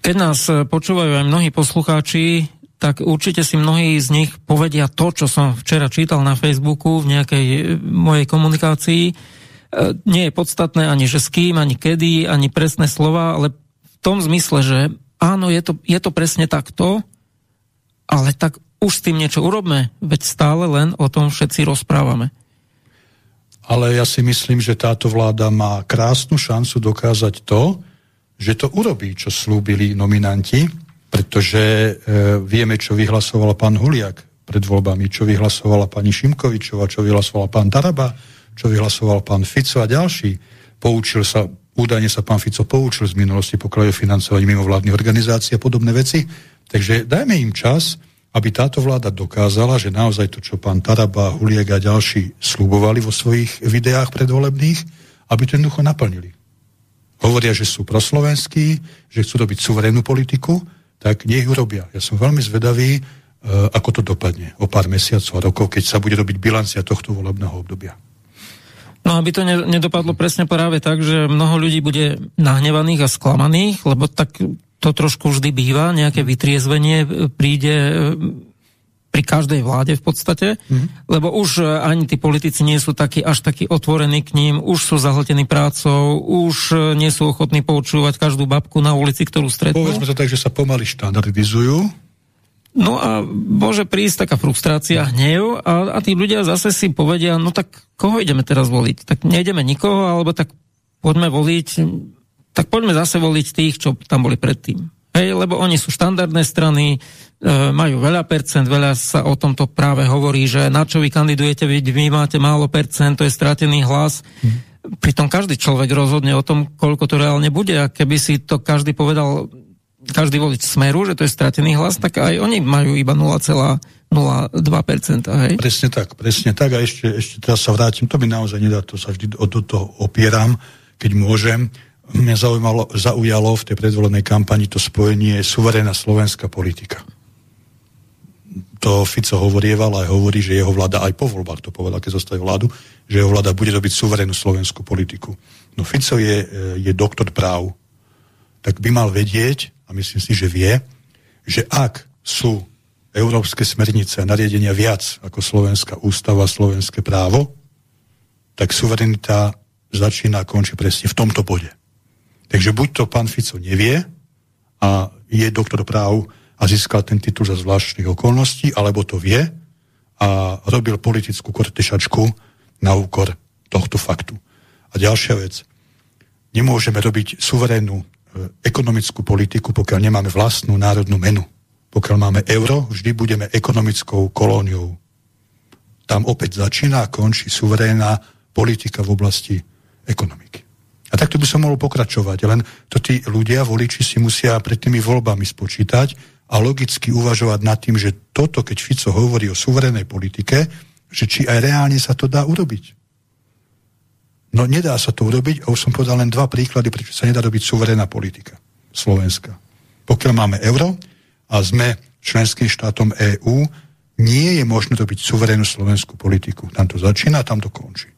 Keď nás počúvajú aj mnohí poslucháči, tak určite si mnohí z nich povedia to, čo som včera čítal na Facebooku v nejakej mojej komunikácii. Nie je podstatné ani že s kým, ani kedy, ani presné slova, ale v tom zmysle, že áno, je to presne takto, ale tak už s tým niečo urobme, veď stále len o tom všetci rozprávame. Ale ja si myslím, že táto vláda má krásnu šancu dokázať to, že to urobí, čo slúbili nominanti, pretože vieme, čo vyhlasoval pán Huliak pred voľbami, čo vyhlasovala pani Šimkovičová, čo vyhlasoval pán Taraba, čo vyhlasoval pán Fico a ďalší. Údajne sa pán Fico poučil z minulosti, pokiaľ je financovanie mimovládnych organizácií a podobné veci. Takže dajme im čas, aby táto vláda dokázala, že naozaj to, čo pán Taraba, Huliak a ďalší slúbovali vo svojich videách predvolebných, aby to jednoducho naplnili. Hovoria, že sú proslovenskí, že chcú robiť suverénnu politiku, tak nech ju robia. Ja som veľmi zvedavý, ako to dopadne o pár mesiacov a rokov, keď sa bude robiť bilancia tohto volebného obdobia. No aby to nedopadlo presne práve tak, že mnoho ľudí bude nahnevaných a sklamaných, lebo tak to trošku vždy býva, nejaké vytriezvenie príde pri každej vláde v podstate, lebo už ani tí politici nie sú až takí otvorení k ním, už sú zahltení prácou, už nie sú ochotní počúvať každú babku na ulici, ktorú stretnú. Povedzme to tak, že sa pomaly štandardizujú. No a môže prísť taká frustrácia, hnev a tí ľudia zase si povedia, no tak koho ideme teraz voliť? Tak nejdeme nikoho, alebo tak poďme zase voliť tých, čo tam boli predtým. Hej, lebo oni sú štandardné strany, majú veľa percent, veľa sa o tomto práve hovorí, že na čo vy kandidujete, vy máte málo percent, to je stratený hlas. Pritom každý človek rozhodne o tom, koľko to reálne bude, a keby si to každý povedal, každý volič Smeru, že to je stratený hlas, tak aj oni majú iba 0,02%. Hej? Presne tak. A ešte teraz sa vrátim, to mi naozaj nedá, to sa vždy do toho opieram, keď môžem. Mňa zaujalo v tej predvolenej kampani to spojenie suverénna slovenská politika. To Fico hovorieval a hovorí, že jeho vláda aj po voľbách to povedal, keď zostaví vládu, že jeho vláda bude robiť suverénnu slovenskú politiku. No Fico je doktor práv, tak by mal vedieť, a myslím si, že vie, že ak sú európske smernice a nariadenia viac ako slovenská ústava a slovenské právo, tak suverenita začína a končí presne v tomto bode. Takže buď to pán Fico nevie a je doktor práv a získal ten titul za zvláštnych okolností, alebo to vie a robil politickú kortešačku na úkor tohto faktu. A ďalšia vec. Nemôžeme robiť suverénnu ekonomickú politiku, pokiaľ nemáme vlastnú národnú menu. Pokiaľ máme euro, vždy budeme ekonomickou kolóniou. Tam opäť začína a končí suverénna politika v oblasti ekonomiky. A takto by som mohol pokračovať, len to tí ľudia, voliči si musia pred tými voľbami spočítať a logicky uvažovať nad tým, že toto, keď Fico hovorí o suverénnej politike, že či aj reálne sa to dá urobiť. No nedá sa to urobiť a už som povedal len 2 príklady, prečo sa nedá robiť suverénna politika Slovenska. Pokiaľ máme euro a sme členským štátom EÚ, nie je možné robiť suverénnu slovenskú politiku. Tam to začína a tam to končí.